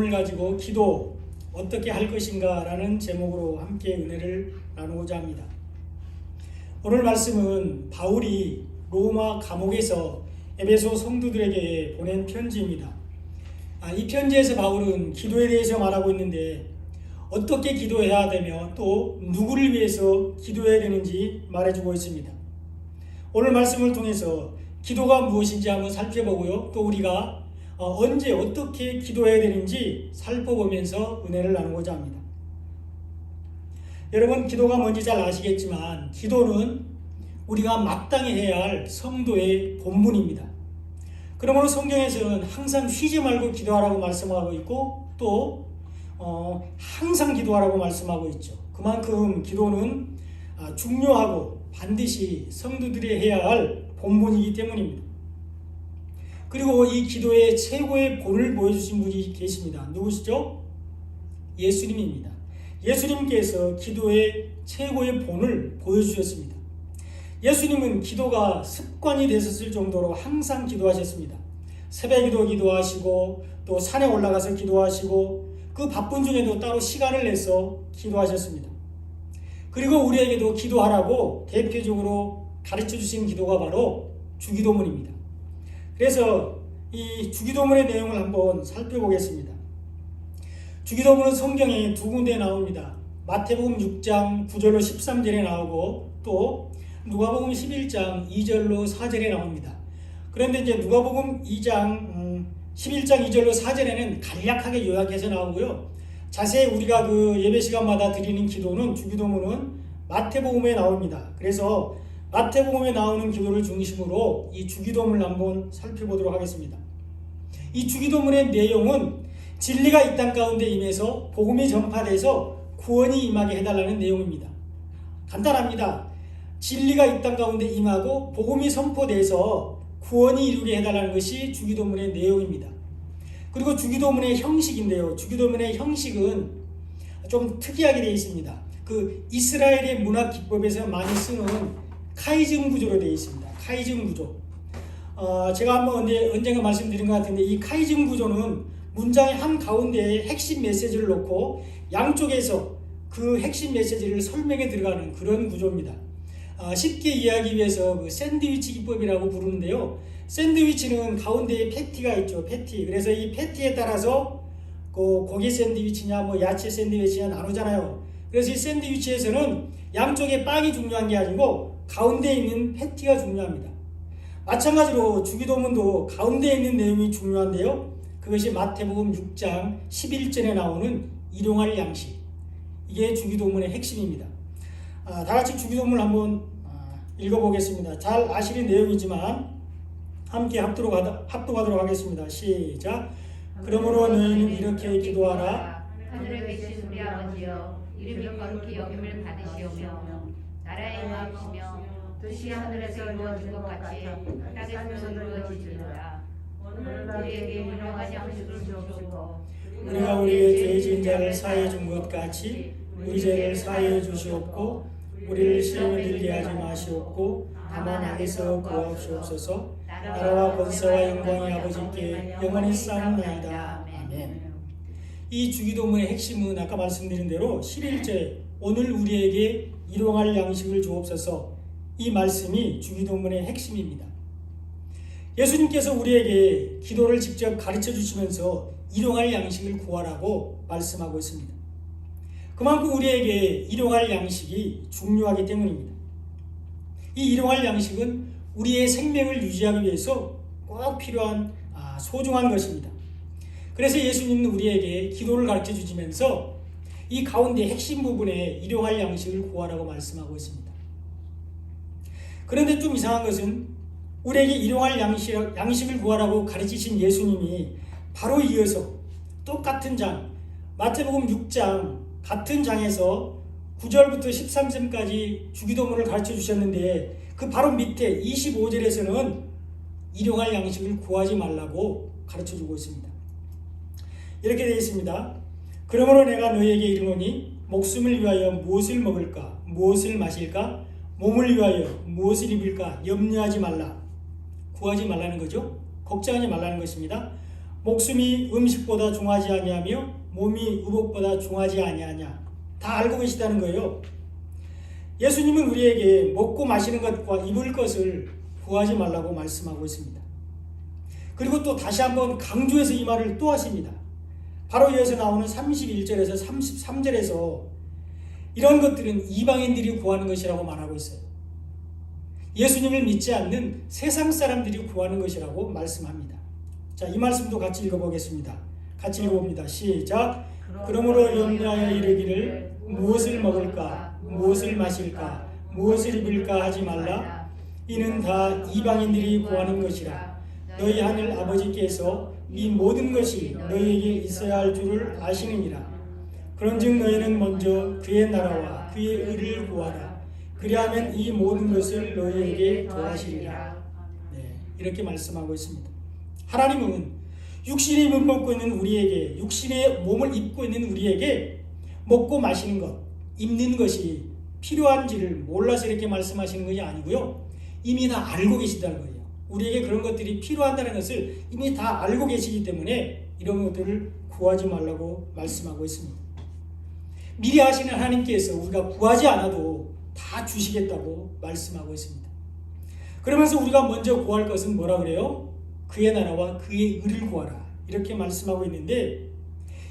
을 가지고 기도 어떻게 할 것인가 라는 제목으로 함께 은혜를 나누고자 합니다. 오늘 말씀은 바울이 로마 감옥에서 에베소 성도들에게 보낸 편지입니다. 이 편지에서 바울은 기도에 대해서 말하고 있는데 어떻게 기도해야 되며 또 누구를 위해서 기도해야 되는지 말해주고 있습니다. 오늘 말씀을 통해서 기도가 무엇인지 한번 살펴보고요. 또 우리가 언제 어떻게 기도해야 되는지 살펴보면서 은혜를 나누고자 합니다. 여러분, 기도가 뭔지 잘 아시겠지만 기도는 우리가 마땅히 해야 할 성도의 본분입니다. 그러므로 성경에서는 항상 쉬지 말고 기도하라고 말씀하고 있고 또 항상 기도하라고 말씀하고 있죠. 그만큼 기도는 중요하고 반드시 성도들이 해야 할 본분이기 때문입니다. 그리고 이 기도의 최고의 본을 보여주신 분이 계십니다. 누구시죠? 예수님입니다. 예수님께서 기도의 최고의 본을 보여주셨습니다. 예수님은 기도가 습관이 되셨을 정도로 항상 기도하셨습니다. 새벽에도 기도하시고 또 산에 올라가서 기도하시고 그 바쁜 중에도 따로 시간을 내서 기도하셨습니다. 그리고 우리에게도 기도하라고 대표적으로 가르쳐 주신 기도가 바로 주기도문입니다. 그래서 이 주기도문의 내용을 한번 살펴보겠습니다. 주기도문은 성경에 두 군데 나옵니다. 마태복음 6장 9절로 13절에 나오고 또 누가복음 11장 2절로 4절에 나옵니다. 그런데 이제 누가복음 2장 11장 2절로 4절에는 간략하게 요약해서 나오고요. 자세히 우리가 그 예배 시간마다 드리는 기도는 주기도문은 마태복음에 나옵니다. 그래서 마태복음에 나오는 기도를 중심으로 이 주기도문을 한번 살펴보도록 하겠습니다. 이 주기도문의 내용은 진리가 이 땅 가운데 임해서 복음이 전파돼서 구원이 임하게 해달라는 내용입니다. 간단합니다. 진리가 이 땅 가운데 임하고 복음이 선포돼서 구원이 이루게 해달라는 것이 주기도문의 내용입니다. 그리고 주기도문의 형식인데요. 주기도문의 형식은 좀 특이하게 되어 있습니다. 그 이스라엘의 문학 기법에서 많이 쓰는 카이즘 구조로 되어 있습니다. 카이즘 구조. 제가 한번 언젠가 말씀드린 것 같은데 이 카이즘 구조는 문장의 한 가운데에 핵심 메시지를 놓고 양쪽에서 그 핵심 메시지를 설명해 들어가는 그런 구조입니다. 쉽게 이해하기 위해서 그 샌드위치 기법이라고 부르는데요. 샌드위치는 가운데에 패티가 있죠. 패티. 그래서 이 패티에 따라서 그 고기 샌드위치냐 뭐 야채 샌드위치냐 나누잖아요. 그래서 이 샌드위치에서는 양쪽에 빵이 중요한 게 아니고 가운데에 있는 패티가 중요합니다. 마찬가지로 주기도문도 가운데에 있는 내용이 중요한데요. 그것이 마태복음 6장 11절에 나오는 일용할 양식. 이게 주기도문의 핵심입니다. 다 같이 주기도문을 한번 읽어보겠습니다. 잘 아시는 내용이지만 함께 합독하도록 하겠습니다. 시작. 그러므로 너희는 이렇게 기도하라. 하늘에 계신 우리 아버지여, 이름이 거룩히 여김을 받으시오며 나라의 마음이시며 뜻이 하늘에서 이루어진 것 같이 땅에서도 이루어지리로다. 오늘 우리에게 일용할 양식을 주옵시고 우리가 우리의 죄 지은 자를 사하여 준 것 같이 우리 죄를 사하여 주시옵고 우리를 시험에 들게 하지 마시옵고 다만 악에서 구하시옵소서. 나라와 권세와 영광이 아버지께 영원히 쌓옵나이다. 아멘. 이 주기도문의 핵심은 아까 말씀드린 대로 11절 오늘 우리에게 일용할 양식을 주옵소서. 이 말씀이 주기도문의 핵심입니다. 예수님께서 우리에게 기도를 직접 가르쳐 주시면서 일용할 양식을 구하라고 말씀하고 있습니다. 그만큼 우리에게 일용할 양식이 중요하기 때문입니다. 이 일용할 양식은 우리의 생명을 유지하기 위해서 꼭 필요한 소중한 것입니다. 그래서 예수님은 우리에게 기도를 가르쳐 주시면서 이 가운데 핵심 부분에 일용할 양식을 구하라고 말씀하고 있습니다. 그런데 좀 이상한 것은 우리에게 일용할 양식을 구하라고 가르치신 예수님이 바로 이어서 똑같은 장 마태복음 6장 같은 장에서 9절부터 13절까지 주기도문을 가르쳐 주셨는데 그 바로 밑에 25절에서는 일용할 양식을 구하지 말라고 가르쳐 주고 있습니다. 이렇게 되어 있습니다. 그러므로 내가 너희에게 이르노니 목숨을 위하여 무엇을 먹을까 무엇을 마실까 몸을 위하여 무엇을 입을까 염려하지 말라. 구하지 말라는 거죠. 걱정하지 말라는 것입니다. 목숨이 음식보다 중하지 아니하며 몸이 의복보다 중하지 아니하냐. 다 알고 계시다는 거예요. 예수님은 우리에게 먹고 마시는 것과 입을 것을 구하지 말라고 말씀하고 있습니다. 그리고 또 다시 한번 강조해서 이 말을 또 하십니다. 바로 이어서 나오는 31절에서 33절에서 이런 것들은 이방인들이 구하는 것이라고 말하고 있어요. 예수님을 믿지 않는 세상 사람들이 구하는 것이라고 말씀합니다. 자, 이 말씀도 같이 읽어보겠습니다. 같이 읽어봅니다. 시작. 그러므로 염려하여 이르기를 무엇을 먹을까, 무엇을 마실까, 무엇을 입을까 하지 말라. 이는 다 이방인들이 구하는 것이라. 너희 하늘 아버지께서 이 모든 것이 너희에게 있어야 할 줄을 아시느니라. 그런즉 너희는 먼저 그의 나라와 그의 의를 구하라. 그리하면 이 모든 것을 너희에게 더하시리라. 네, 이렇게 말씀하고 있습니다. 하나님은 육신의 몸을 먹고 있는 우리에게, 육신의 몸을 입고 있는 우리에게 먹고 마시는 것, 입는 것이 필요한지를 몰라서 이렇게 말씀하시는 것이 아니고요. 이미 다 알고 계시다는 거예요. 우리에게 그런 것들이 필요한다는 것을 이미 다 알고 계시기 때문에 이런 것들을 구하지 말라고 말씀하고 있습니다. 미리 아시는 하나님께서 우리가 구하지 않아도 다 주시겠다고 말씀하고 있습니다. 그러면서 우리가 먼저 구할 것은 뭐라 그래요? 그의 나라와 그의 의를 구하라. 이렇게 말씀하고 있는데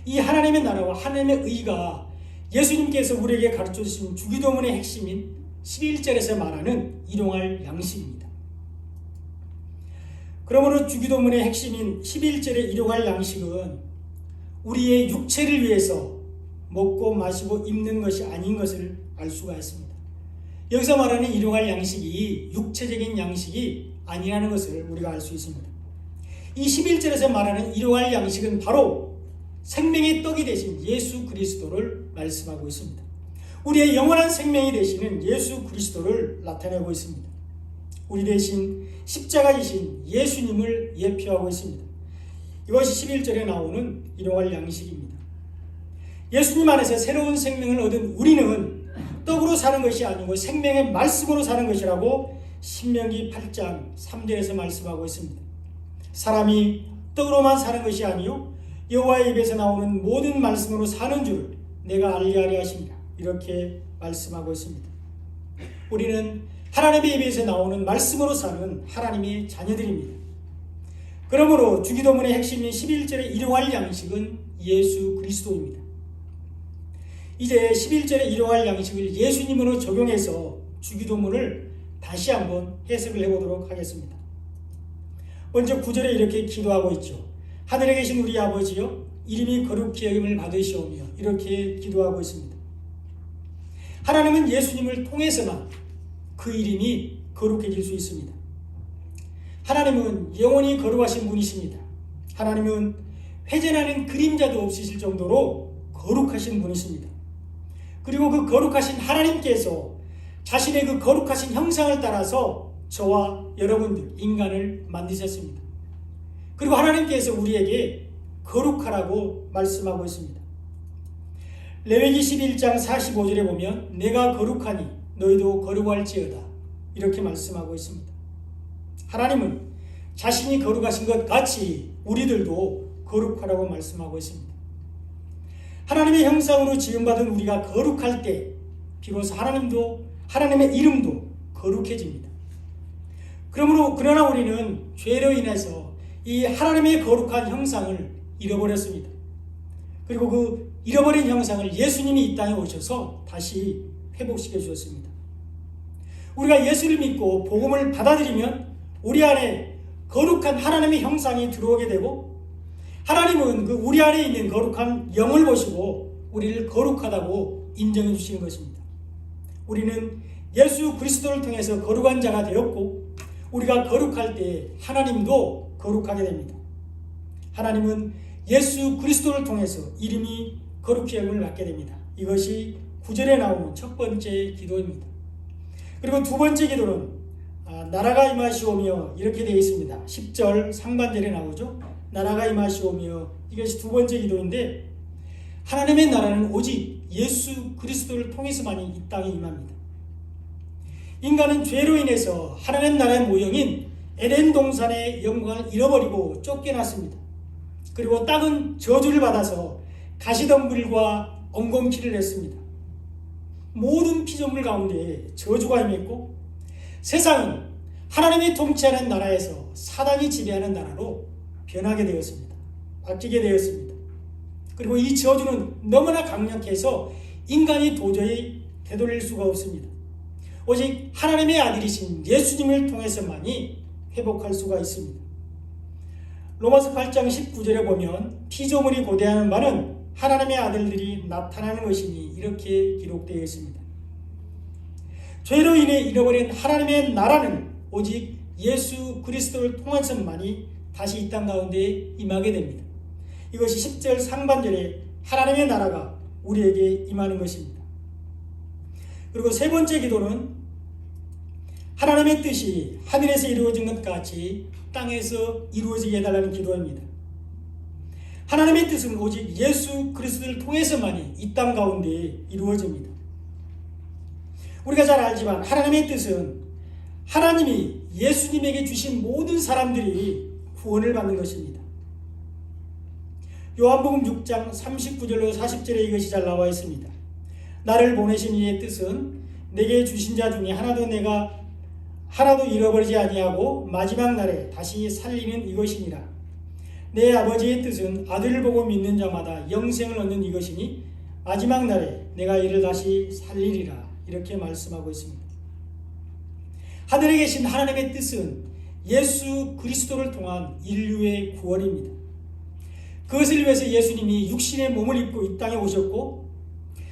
이 하나님의 나라와 하나님의 의가 예수님께서 우리에게 가르쳐 주신 주기도문의 핵심인 11절에서 말하는 일용할 양식입니다. 그러므로 주기도문의 핵심인 11절의 일용할 양식은 우리의 육체를 위해서 먹고 마시고 입는 것이 아닌 것을 알 수가 있습니다. 여기서 말하는 일용할 양식이 육체적인 양식이 아니라는 것을 우리가 알 수 있습니다. 이 11절에서 말하는 일용할 양식은 바로 생명의 떡이 되신 예수 그리스도를 말씀하고 있습니다. 우리의 영원한 생명이 되시는 예수 그리스도를 나타내고 있습니다. 우리 대신 십자가 지신 예수님을 예표하고 있습니다. 이것이 11절에 나오는 일용할 양식입니다. 예수님 안에서 새로운 생명을 얻은 우리는 떡으로 사는 것이 아니고 생명의 말씀으로 사는 것이라고 신명기 8장 3절에서 말씀하고 있습니다. 사람이 떡으로만 사는 것이 아니요 여호와의 입에서 나오는 모든 말씀으로 사는 줄 내가 알게 하려 하십니다. 이렇게 말씀하고 있습니다. 우리는 하나님의 입에서 나오는 말씀으로 사는 하나님의 자녀들입니다. 그러므로 주기도문의 핵심인 11절의 일용할 양식은 예수 그리스도입니다. 이제 11절의 일용할 양식을 예수님으로 적용해서 주기도문을 다시 한번 해석을 해보도록 하겠습니다. 먼저 9절에 이렇게 기도하고 있죠. 하늘에 계신 우리 아버지여 이름이 거룩히 여김을 받으시오며 이렇게 기도하고 있습니다. 하나님은 예수님을 통해서만 그 이름이 거룩해질 수 있습니다. 하나님은 영원히 거룩하신 분이십니다. 하나님은 회전하는 그림자도 없으실 정도로 거룩하신 분이십니다. 그리고 그 거룩하신 하나님께서 자신의 그 거룩하신 형상을 따라서 저와 여러분들 인간을 만드셨습니다. 그리고 하나님께서 우리에게 거룩하라고 말씀하고 있습니다. 레위기 11장 45절에 보면 내가 거룩하니 너희도 거룩할지어다 이렇게 말씀하고 있습니다. 하나님은 자신이 거룩하신 것 같이 우리들도 거룩하라고 말씀하고 있습니다. 하나님의 형상으로 지음받은 우리가 거룩할 때 비로소 하나님의 이름도 거룩해집니다. 그러나 우리는 죄로 인해서 이 하나님의 거룩한 형상을 잃어버렸습니다. 그리고 그 잃어버린 형상을 예수님이 이 땅에 오셔서 다시 회복시켜 주셨습니다. 우리가 예수를 믿고 복음을 받아들이면 우리 안에 거룩한 하나님의 형상이 들어오게 되고 하나님은 그 우리 안에 있는 거룩한 영을 보시고 우리를 거룩하다고 인정해 주시는 것입니다. 우리는 예수 그리스도를 통해서 거룩한 자가 되었고 우리가 거룩할 때 하나님도 거룩하게 됩니다. 하나님은 예수 그리스도를 통해서 이름이 거룩히 여김을 받게 됩니다. 이것이 9절에 나오는 첫 번째 기도입니다. 그리고 두 번째 기도는 나라가 임하시오며 이렇게 되어 있습니다. 10절 상반절에 나오죠. 나라가 임하시오며 이것이 두 번째 기도인데 하나님의 나라는 오직 예수 그리스도를 통해서만이 이 땅에 임합니다. 인간은 죄로 인해서 하나님 나라의 모형인 에덴 동산의 영광을 잃어버리고 쫓겨났습니다. 그리고 땅은 저주를 받아서 가시덤불과 엉겅퀴를 했습니다. 모든 피조물 가운데 저주가 임했고 세상은 하나님이 통치하는 나라에서 사단이 지배하는 나라로 변하게 되었습니다. 바뀌게 되었습니다. 그리고 이 저주는 너무나 강력해서 인간이 도저히 되돌릴 수가 없습니다. 오직 하나님의 아들이신 예수님을 통해서만이 회복할 수가 있습니다. 로마서 8장 19절에 보면 피조물이 고대하는 바는 하나님의 아들들이 나타나는 것이니 이렇게 기록되어 있습니다. 죄로 인해 잃어버린 하나님의 나라는 오직 예수 그리스도를 통해서만이 다시 이 땅 가운데 임하게 됩니다. 이것이 10절 상반절에 하나님의 나라가 우리에게 임하는 것입니다. 그리고 세 번째 기도는 하나님의 뜻이 하늘에서 이루어진 것 같이 땅에서 이루어지게 해달라는 기도입니다. 하나님의 뜻은 오직 예수 그리스도를 통해서만이 이 땅 가운데 이루어집니다. 우리가 잘 알지만 하나님의 뜻은 하나님이 예수님에게 주신 모든 사람들이 구원을 받는 것입니다. 요한복음 6장 39절로 40절에 이것이 잘 나와 있습니다. 나를 보내신 이의 뜻은 내게 주신 자 중에 하나도 잃어버리지 아니하고 마지막 날에 다시 살리는 이것이니라. 내 아버지의 뜻은 아들을 보고 믿는 자마다 영생을 얻는 이것이니 마지막 날에 내가 이를 다시 살리리라. 이렇게 말씀하고 있습니다. 하늘에 계신 하나님의 뜻은 예수 그리스도를 통한 인류의 구원입니다. 그것을 위해서 예수님이 육신의 몸을 입고 이 땅에 오셨고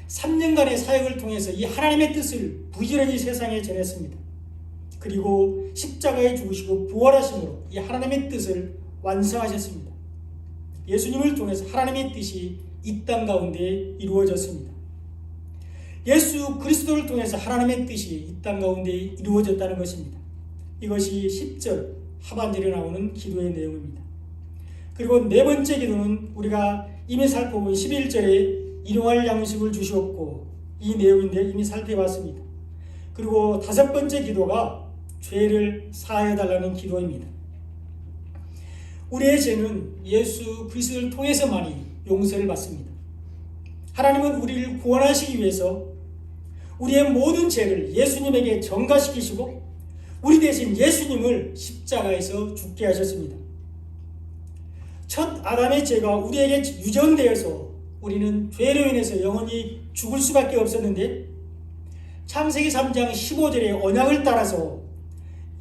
3년간의 사역을 통해서 이 하나님의 뜻을 부지런히 세상에 전했습니다. 그리고 십자가에 죽으시고 부활하심으로 이 하나님의 뜻을 완성하셨습니다. 예수님을 통해서 하나님의 뜻이 이 땅 가운데 이루어졌습니다. 예수 그리스도를 통해서 하나님의 뜻이 이 땅 가운데 이루어졌다는 것입니다. 이것이 10절 하반절에 나오는 기도의 내용입니다. 그리고 네 번째 기도는 우리가 이미 살펴본 11절에 일용할 양식을 주시옵고 이 내용인데 이미 살펴봤습니다. 그리고 다섯 번째 기도가 죄를 사하여달라는 기도입니다. 우리의 죄는 예수 그리스도를 통해서만이 용서를 받습니다. 하나님은 우리를 구원하시기 위해서 우리의 모든 죄를 예수님에게 전가시키시고 우리 대신 예수님을 십자가에서 죽게 하셨습니다. 첫 아담의 죄가 우리에게 유전되어서 우리는 죄로 인해서 영원히 죽을 수밖에 없었는데 창세기 3장 15절의 언약을 따라서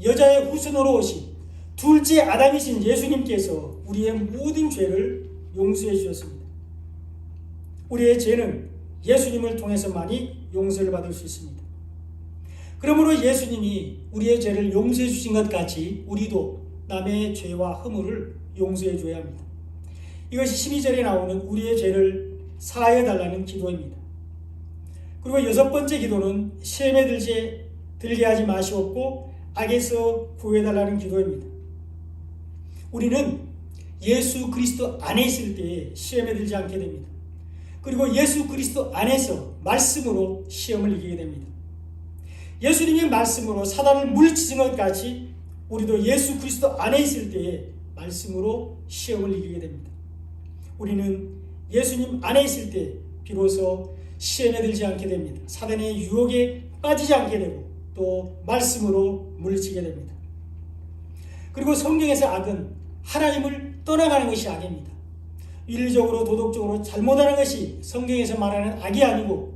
여자의 후손으로 오신 둘째 아담이신 예수님께서 우리의 모든 죄를 용서해 주셨습니다. 우리의 죄는 예수님을 통해서만이 용서를 받을 수 있습니다. 그러므로 예수님이 우리의 죄를 용서해 주신 것 같이 우리도 남의 죄와 허물을 용서해 줘야 합니다. 이것이 12절에 나오는 우리의 죄를 사하여 달라는 기도입니다. 그리고 여섯 번째 기도는 시험에 들게 하지 마시옵고 악에서 구해 달라는 기도입니다. 우리는 예수 그리스도 안에 있을 때 시험에 들지 않게 됩니다. 그리고 예수 그리스도 안에서 말씀으로 시험을 이기게 됩니다. 예수님의 말씀으로 사단을 물리치는 것 같이 우리도 예수 그리스도 안에 있을 때에 말씀으로 시험을 이기게 됩니다. 우리는 예수님 안에 있을 때 비로소 시험에 들지 않게 됩니다. 사단의 유혹에 빠지지 않게 되고 또 말씀으로 물리치게 됩니다. 그리고 성경에서 악은 하나님을 떠나가는 것이 악입니다. 윤리적으로 도덕적으로 잘못하는 것이 성경에서 말하는 악이 아니고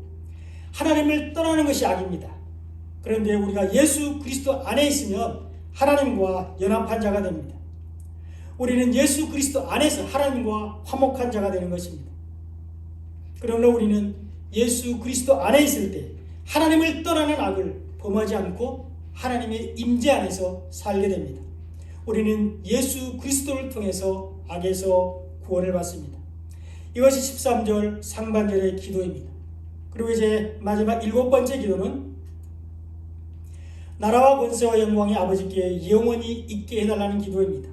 하나님을 떠나는 것이 악입니다. 그런데 우리가 예수 그리스도 안에 있으면 하나님과 연합한 자가 됩니다. 우리는 예수 그리스도 안에서 하나님과 화목한 자가 되는 것입니다. 그러나 우리는 예수 그리스도 안에 있을 때 하나님을 떠나는 악을 범하지 않고 하나님의 임재 안에서 살게 됩니다. 우리는 예수 그리스도를 통해서 악에서 구원을 받습니다. 이것이 13절 상반절의 기도입니다. 그리고 이제 마지막 일곱 번째 기도는 나라와 권세와 영광이 아버지께 영원히 있게 해달라는 기도입니다.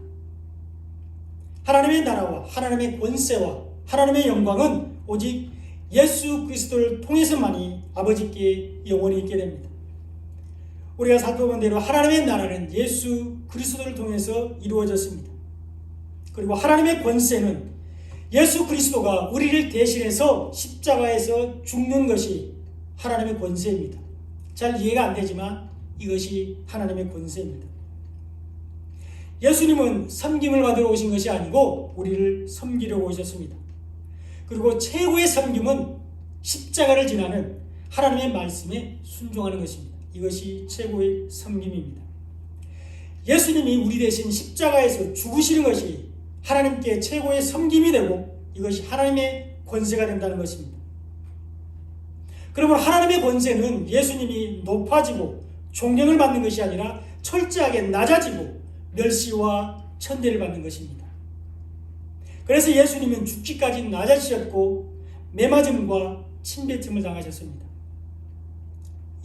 하나님의 나라와 하나님의 권세와 하나님의 영광은 오직 예수 그리스도를 통해서만이 아버지께 영원히 있게 됩니다. 우리가 살펴본 대로 하나님의 나라는 예수 그리스도를 통해서 이루어졌습니다. 그리고 하나님의 권세는 예수 그리스도가 우리를 대신해서 십자가에서 죽는 것이 하나님의 권세입니다. 잘 이해가 안 되지만 이것이 하나님의 권세입니다. 예수님은 섬김을 받으러 오신 것이 아니고 우리를 섬기려고 오셨습니다. 그리고 최고의 섬김은 십자가를 지나는 하나님의 말씀에 순종하는 것입니다. 이것이 최고의 섬김입니다. 예수님이 우리 대신 십자가에서 죽으시는 것이 하나님께 최고의 섬김이 되고 이것이 하나님의 권세가 된다는 것입니다. 그러므로 하나님의 권세는 예수님이 높아지고 존경을 받는 것이 아니라 철저하게 낮아지고 멸시와 천대를 받는 것입니다. 그래서 예수님은 죽기까지 낮아지셨고 매맞음과 침뱉음을 당하셨습니다.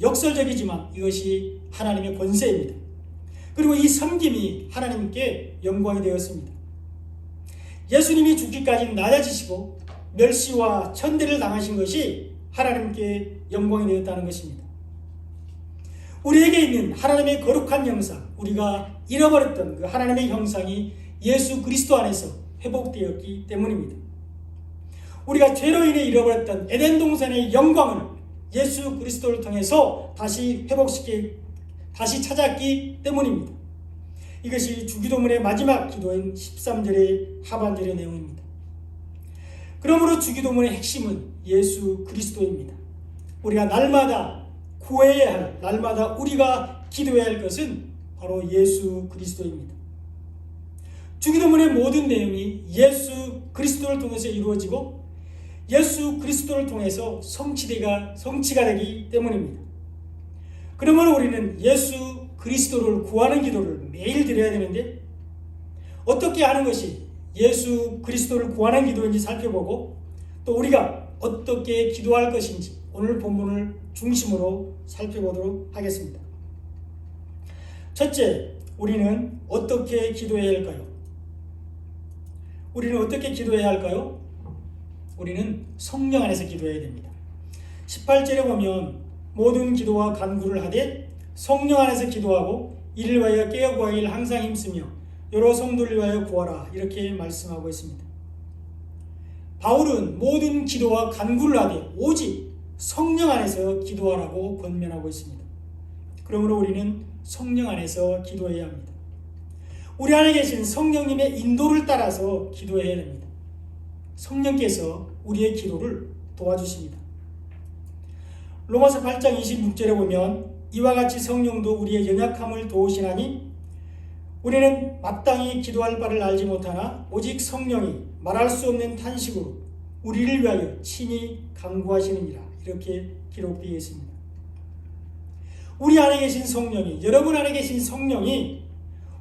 역설적이지만 이것이 하나님의 권세입니다. 그리고 이 섬김이 하나님께 영광이 되었습니다. 예수님이 죽기까지 낮아지시고 멸시와 천대를 당하신 것이 하나님께 영광이 되었다는 것입니다. 우리에게 있는 하나님의 거룩한 형상, 우리가 잃어버렸던 그 하나님의 형상이 예수 그리스도 안에서 회복되었기 때문입니다. 우리가 죄로 인해 잃어버렸던 에덴 동산의 영광을 예수 그리스도를 통해서 다시 찾았기 때문입니다. 이것이 주기도문의 마지막 기도인 13절의 하반절의 내용입니다. 그러므로 주기도문의 핵심은 예수 그리스도입니다. 우리가 날마다 구해야 할, 날마다 우리가 기도해야 할 것은 바로 예수 그리스도입니다. 주기도문의 모든 내용이 예수 그리스도를 통해서 이루어지고 예수 그리스도를 통해서 성취가 되기 때문입니다. 그러므로 우리는 예수 그리스도를 구하는 기도를 매일 드려야 되는데 어떻게 하는 것이 예수 그리스도를 구하는 기도인지 살펴보고 또 우리가 어떻게 기도할 것인지 오늘 본문을 중심으로 살펴보도록 하겠습니다. 첫째, 우리는 어떻게 기도해야 할까요? 우리는 성령 안에서 기도해야 됩니다. 18절에 보면 모든 기도와 간구를 하되 성령 안에서 기도하고 이를 위하여 깨어 구하기를 항상 힘쓰며 여러 성도를 위하여 구하라 이렇게 말씀하고 있습니다. 바울은 모든 기도와 간구를 하되 오직 성령 안에서 기도하라고 권면하고 있습니다. 그러므로 우리는 성령 안에서 기도해야 합니다. 우리 안에 계신 성령님의 인도를 따라서 기도해야 됩니다. 성령께서 우리의 기도를 도와주십니다. 로마서 8장 26절에 보면 이와 같이 성령도 우리의 연약함을 도우시나니 우리는 마땅히 기도할 바를 알지 못하나 오직 성령이 말할 수 없는 탄식으로 우리를 위하여 친히 간구하시느니라 이렇게 기록되어 있습니다. 우리 안에 계신 성령이, 여러분 안에 계신 성령이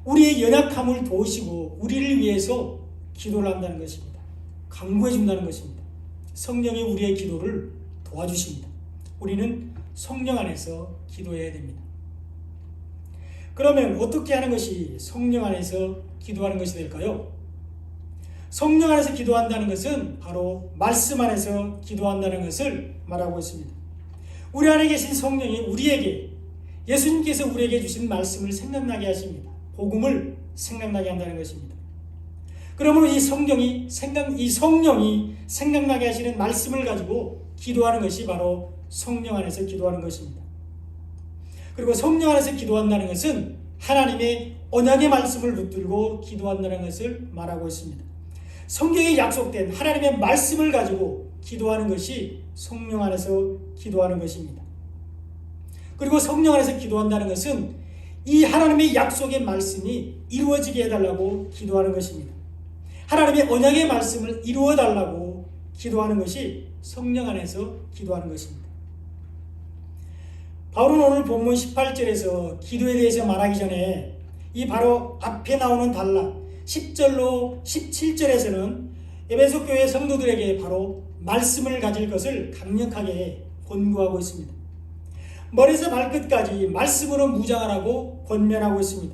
우리의 연약함을 도우시고 우리를 위해서 기도를 한다는 것입니다. 간구해 준다는 것입니다. 성령이 우리의 기도를 도와주십니다. 우리는 성령 안에서 기도해야 됩니다. 그러면 어떻게 하는 것이 성령 안에서 기도하는 것이 될까요? 성령 안에서 기도한다는 것은 바로 말씀 안에서 기도한다는 것을 말하고 있습니다. 우리 안에 계신 성령이 우리에게, 예수님께서 우리에게 주신 말씀을 생각나게 하십니다. 복음을 생각나게 한다는 것입니다. 그러므로 이 성령이 생각나게 하시는 말씀을 가지고 기도하는 것이 바로 성령 안에서 기도하는 것입니다. 그리고 성령 안에서 기도한다는 것은 하나님의 언약의 말씀을 붙들고 기도한다는 것을 말하고 있습니다. 성경에 약속된 하나님의 말씀을 가지고 기도하는 것이 성령 안에서 기도하는 것입니다. 그리고 성령 안에서 기도한다는 것은 이 하나님의 약속의 말씀이 이루어지게 해달라고 기도하는 것입니다. 하나님의 언약의 말씀을 이루어달라고 기도하는 것이 성령 안에서 기도하는 것입니다. 바울은 오늘 본문 18절에서 기도에 대해서 말하기 전에 이 바로 앞에 나오는 단락 10절로 17절에서는 에베소 교회 성도들에게 바로 말씀을 가질 것을 강력하게 권고하고 있습니다. 머리에서 발끝까지 말씀으로 무장하라고 권면하고 있습니다.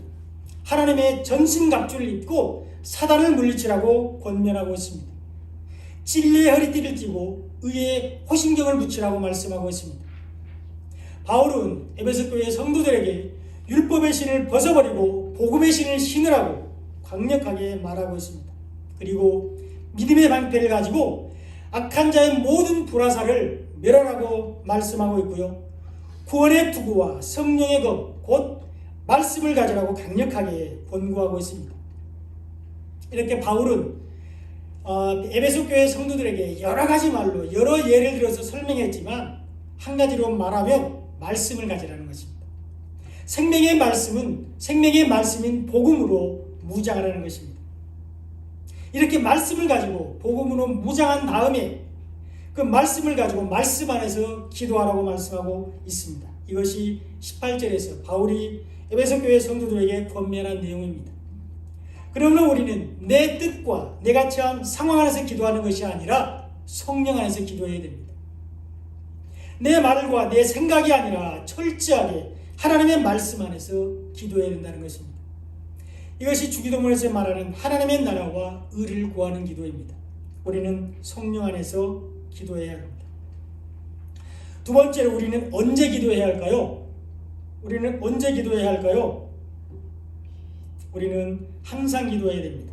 하나님의 전신갑주를 입고 사단을 물리치라고 권면하고 있습니다. 진리의 허리띠를 띠고 의의 호신경을 붙이라고 말씀하고 있습니다. 바울은 에베소 교회 성도들에게 율법의 신을 벗어버리고 복음의 신을 신으라고 강력하게 말하고 있습니다. 그리고 믿음의 방패를 가지고 악한 자의 모든 불화살을 멸하라고 말씀하고 있고요. 구원의 투구와 성령의 검, 곧 말씀을 가지라고 강력하게 권고하고 있습니다. 이렇게 바울은 에베소 교회 성도들에게 여러 가지 말로 여러 예를 들어서 설명했지만 한 가지로 말하면 말씀을 가지라는 것입니다. 생명의 말씀인 복음으로 무장하라는 것입니다. 이렇게 말씀을 가지고 복음으로 무장한 다음에 그 말씀을 가지고 말씀 안에서 기도하라고 말씀하고 있습니다. 이것이 18절에서 바울이 에베소 교회 성도들에게 권면한 내용입니다. 그러므로 우리는 내 뜻과 내가 처한 상황 안에서 기도하는 것이 아니라 성령 안에서 기도해야 됩니다. 내 말과 내 생각이 아니라 철저하게 하나님의 말씀 안에서 기도해야 된다는 것입니다. 이것이 주기도문에서 말하는 하나님의 나라와 의를 구하는 기도입니다. 우리는 성령 안에서 기도해야 합니다. 두 번째로 우리는 언제 기도해야 할까요? 우리는 항상 기도해야 됩니다.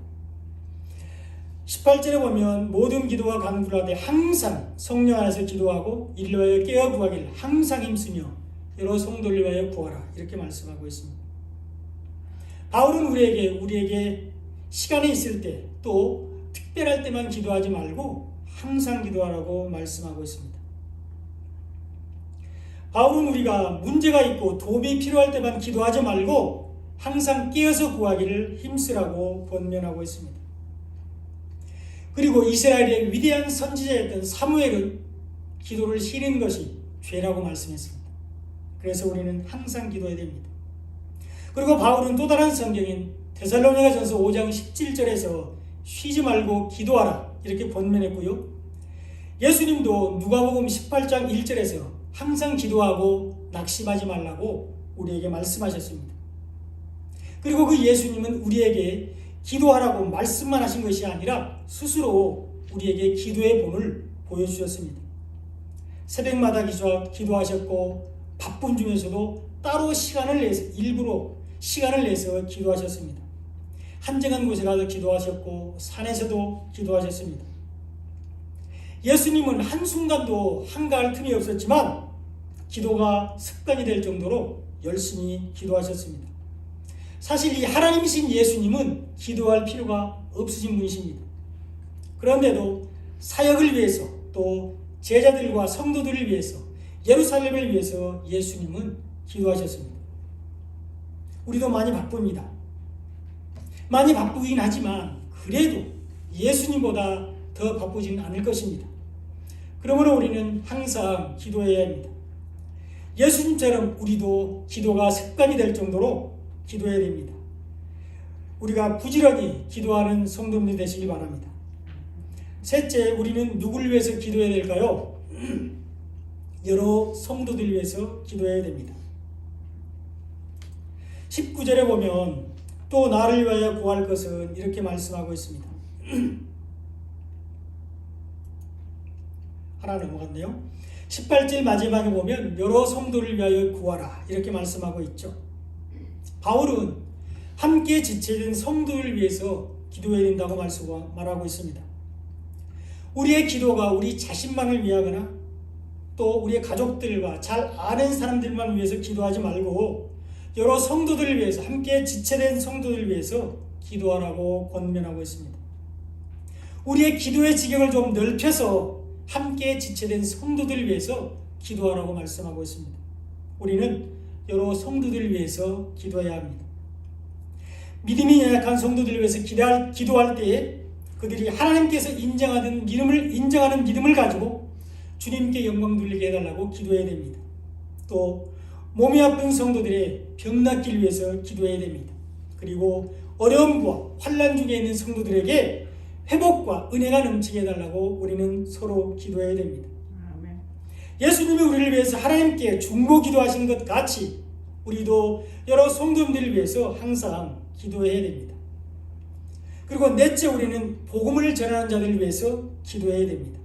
18절에 보면 모든 기도와 간구를 하되 항상 성령 안에서 기도하고 이를 위하여 깨어 구하기를 항상 힘쓰며 여러 성도를 위하여 구하라 이렇게 말씀하고 있습니다. 바울은 우리에게 시간이 있을 때 또 특별할 때만 기도하지 말고 항상 기도하라고 말씀하고 있습니다. 바울은 우리가 문제가 있고 도움이 필요할 때만 기도하지 말고 항상 깨어서 구하기를 힘쓰라고 권면하고 있습니다. 그리고 이스라엘의 위대한 선지자였던 사무엘은 기도를 쉬는 것이 죄라고 말씀했습니다. 그래서 우리는 항상 기도해야 됩니다. 그리고 바울은 또 다른 성경인 데살로니가전서 5장 17절에서 쉬지 말고 기도하라 이렇게 권면했고요. 예수님도 누가복음 18장 1절에서 항상 기도하고 낙심하지 말라고 우리에게 말씀하셨습니다. 그리고 그 예수님은 우리에게 기도하라고 말씀만 하신 것이 아니라 스스로 우리에게 기도의 본을 보여주셨습니다. 새벽마다 기도하셨고 바쁜 중에서도 따로 일부러 시간을 내서 기도하셨습니다. 한정한 곳에 가서 기도하셨고 산에서도 기도하셨습니다. 예수님은 한순간도 한가할 틈이 없었지만 기도가 습관이 될 정도로 열심히 기도하셨습니다. 사실 이 하나님이신 예수님은 기도할 필요가 없으신 분이십니다. 그런데도 사역을 위해서 또 제자들과 성도들을 위해서 예루살렘을 위해서 예수님은 기도하셨습니다. 우리도 많이 바쁩니다. 많이 바쁘긴 하지만 그래도 예수님보다 더 바쁘지는 않을 것입니다. 그러므로 우리는 항상 기도해야 합니다. 예수님처럼 우리도 기도가 습관이 될 정도로 기도해야 됩니다. 우리가 부지런히 기도하는 성도님들이 되시기 바랍니다. 셋째, 우리는 누구를 위해서 기도해야 될까요? 여러 성도들을 위해서 기도해야 됩니다. 19절에 보면 또 나를 위하여 구할 것은 이렇게 말씀하고 있습니다. 하나 넘어갔네요. 18절 마지막에 보면 여러 성도를 위하여 구하라 이렇게 말씀하고 있죠. 바울은 함께 지체된 성도를 위해서 기도해야 된다고 말하고 있습니다. 우리의 기도가 우리 자신만을 위하거나 또 우리의 가족들과 잘 아는 사람들만 위해서 기도하지 말고 여러 성도들을 위해서 함께 지체된 성도들을 위해서 기도하라고 권면하고 있습니다. 우리의 기도의 지경을 좀 넓혀서 함께 지체된 성도들을 위해서 기도하라고 말씀하고 있습니다. 우리는 여러 성도들을 위해서 기도해야 합니다. 믿음이 연약한 성도들을 위해서 기도할 때에 그들이 하나님께서 인정하는 믿음을 가지고 주님께 영광 돌리게 해달라고 기도해야 됩니다. 또 몸이 아픈 성도들의 병 낫기를 위해서 기도해야 됩니다. 그리고 어려움과 환난 중에 있는 성도들에게 회복과 은혜가 넘치게 해달라고 우리는 서로 기도해야 됩니다. 아멘. 예수님이 우리를 위해서 하나님께 중보 기도하신 것 같이 우리도 여러 성도들을 위해서 항상 기도해야 됩니다. 그리고 넷째, 우리는 복음을 전하는 자들을 위해서 기도해야 됩니다.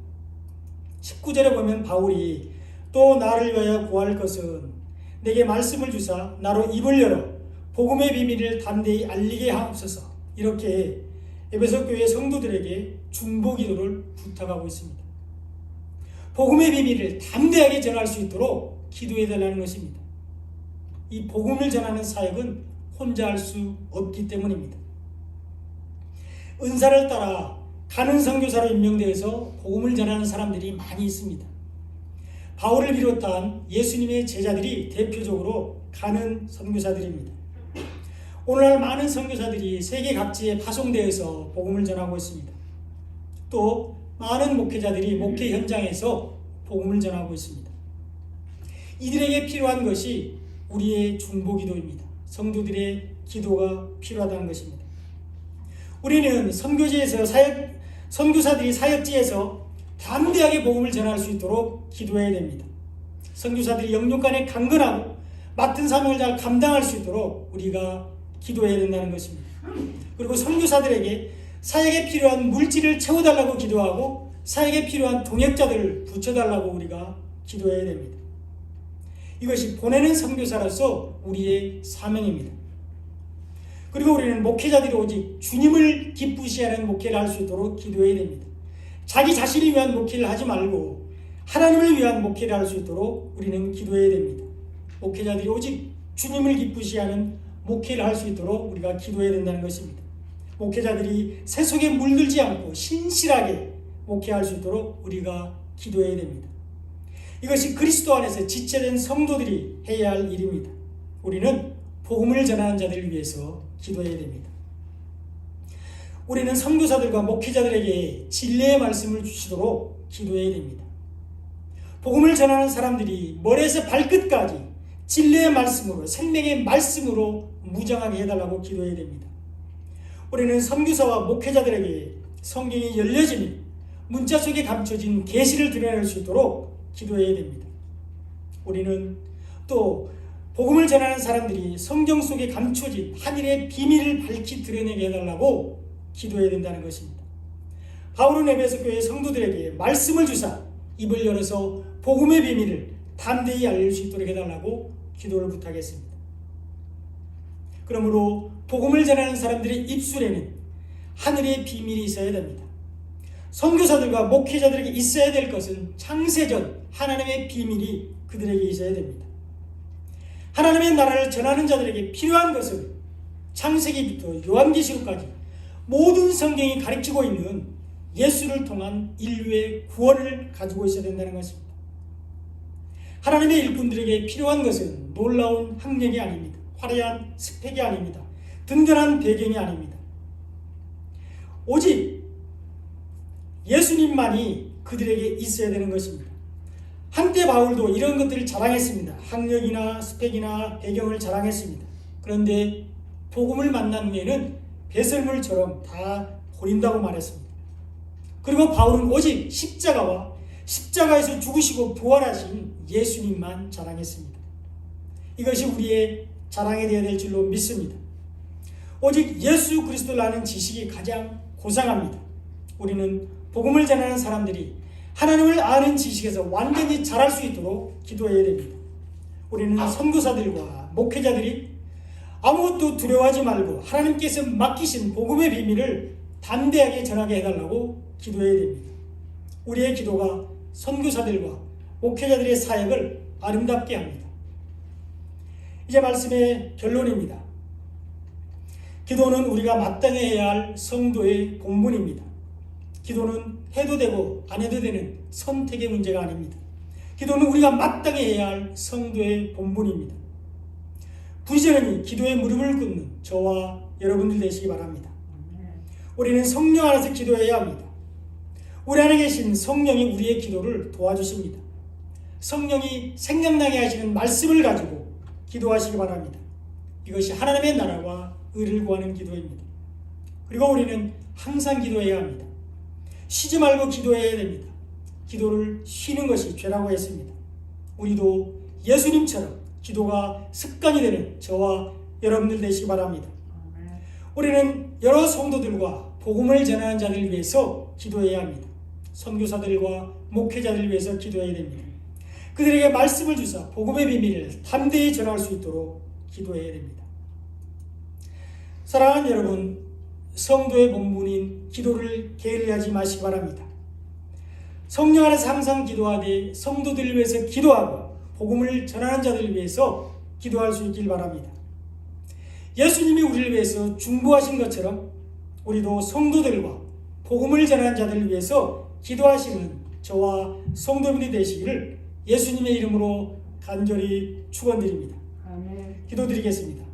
19절에 보면 바울이 또 나를 위하여 구할 것은 내게 말씀을 주사 나로 입을 열어 복음의 비밀을 담대히 알리게 하옵소서 이렇게 에베소 교회 성도들에게 중보기도를 부탁하고 있습니다. 복음의 비밀을 담대하게 전할 수 있도록 기도해달라는 것입니다. 이 복음을 전하는 사역은 혼자 할 수 없기 때문입니다. 은사를 따라 가는 선교사로 임명되어서 복음을 전하는 사람들이 많이 있습니다. 바울을 비롯한 예수님의 제자들이 대표적으로 가는 선교사들입니다. 오늘날 많은 선교사들이 세계 각지에 파송되어서 복음을 전하고 있습니다. 또 많은 목회자들이 목회 현장에서 복음을 전하고 있습니다. 이들에게 필요한 것이 우리의 중보기도입니다. 성도들의 기도가 필요하다는 것입니다. 우리는 선교사들이 사역지에서 담대하게 복음을 전할 수 있도록 기도해야 됩니다. 선교사들이 영육간에 강건하고 맡은 사명을 잘 감당할 수 있도록 우리가 기도해야 된다는 것입니다. 그리고 선교사들에게 사역에 필요한 물질을 채워달라고 기도하고 사역에 필요한 동역자들을 붙여달라고 우리가 기도해야 됩니다. 이것이 보내는 선교사로서 우리의 사명입니다. 그리고 우리는 목회자들이 오직 주님을 기쁘시게 하는 목회를 할 수 있도록 기도해야 됩니다. 자기 자신을 위한 목회를 하지 말고 하나님을 위한 목회를 할 수 있도록 우리는 기도해야 됩니다. 목회자들이 오직 주님을 기쁘시게 하는 목회를 할 수 있도록 우리가 기도해야 된다는 것입니다. 목회자들이 새 속에 물들지 않고 신실하게 목회할 수 있도록 우리가 기도해야 됩니다. 이것이 그리스도 안에서 지체된 성도들이 해야 할 일입니다. 우리는 복음을 전하는 자들을 위해서 기도해야 됩니다. 우리는 선교사들과 목회자들에게 진리의 말씀을 주시도록 기도해야 됩니다. 복음을 전하는 사람들이 머리에서 발끝까지 진리의 말씀으로, 생명의 말씀으로 무장하게 해달라고 기도해야 됩니다. 우리는 선교사와 목회자들에게 성경이 열려지는 문자 속에 감춰진 계시를 드러낼 수 있도록 기도해야 됩니다. 우리는 또 복음을 전하는 사람들이 성경 속에 감춰진 하늘의 비밀을 밝히 드러내게 해달라고 기도해야 된다는 것입니다. 바울은 에베소 교회 성도들에게 말씀을 주사 입을 열어서 복음의 비밀을 담대히 알릴 수 있도록 해달라고 기도를 부탁했습니다. 그러므로 복음을 전하는 사람들의 입술에는 하늘의 비밀이 있어야 됩니다. 선교사들과 목회자들에게 있어야 될 것은 창세전 하나님의 비밀이 그들에게 있어야 됩니다. 하나님의 나라를 전하는 자들에게 필요한 것은 창세기부터 요한계시록까지 모든 성경이 가르치고 있는 예수를 통한 인류의 구원을 가지고 있어야 된다는 것입니다. 하나님의 일꾼들에게 필요한 것은 놀라운 학력이 아닙니다. 화려한 스펙이 아닙니다. 든든한 배경이 아닙니다. 오직 예수님만이 그들에게 있어야 되는 것입니다. 한때 바울도 이런 것들을 자랑했습니다. 학력이나 스펙이나 배경을 자랑했습니다. 그런데 복음을 만난 후에는 배설물처럼 다 버린다고 말했습니다. 그리고 바울은 오직 십자가와 십자가에서 죽으시고 부활하신 예수님만 자랑했습니다. 이것이 우리의 자랑이 되어야 될 줄로 믿습니다. 오직 예수 그리스도를 아는 지식이 가장 고상합니다. 우리는 복음을 전하는 사람들이 하나님을 아는 지식에서 완전히 자랄 수 있도록 기도해야 됩니다. 우리는 선교사들과 목회자들이 아무것도 두려워하지 말고 하나님께서 맡기신 복음의 비밀을 담대하게 전하게 해달라고 기도해야 됩니다. 우리의 기도가 선교사들과 목회자들의 사역을 아름답게 합니다. 이제 말씀의 결론입니다. 기도는 우리가 마땅히 해야 할 성도의 본분입니다. 기도는 해도 되고 안 해도 되는 선택의 문제가 아닙니다. 기도는 우리가 마땅히 해야 할 성도의 본분입니다. 부지런히 기도에 무릎을 꿇는 저와 여러분들 되시기 바랍니다. 우리는 성령 안에서 기도해야 합니다. 우리 안에 계신 성령이 우리의 기도를 도와주십니다. 성령이 생각나게 하시는 말씀을 가지고 기도하시기 바랍니다. 이것이 하나님의 나라와 의를 구하는 기도입니다. 그리고 우리는 항상 기도해야 합니다. 쉬지 말고 기도해야 됩니다. 기도를 쉬는 것이 죄라고 했습니다. 우리도 예수님처럼 기도가 습관이 되는 저와 여러분들 되시기 바랍니다. 우리는 여러 성도들과 복음을 전하는 자들을 위해서 기도해야 합니다. 선교사들과 목회자들을 위해서 기도해야 됩니다. 그들에게 말씀을 주사 복음의 비밀을 담대히 전할 수 있도록 기도해야 됩니다. 사랑하는 여러분, 성도의 본분인 기도를 게을리하지 마시기 바랍니다. 성령 안에서 항상 기도하되 성도들을 위해서 기도하고 복음을 전하는 자들을 위해서 기도할 수 있길 바랍니다. 예수님이 우리를 위해서 중보하신 것처럼 우리도 성도들과 복음을 전하는 자들을 위해서 기도하시는 저와 성도님이 되시기를 예수님의 이름으로 간절히 축원드립니다. 아멘. 기도드리겠습니다.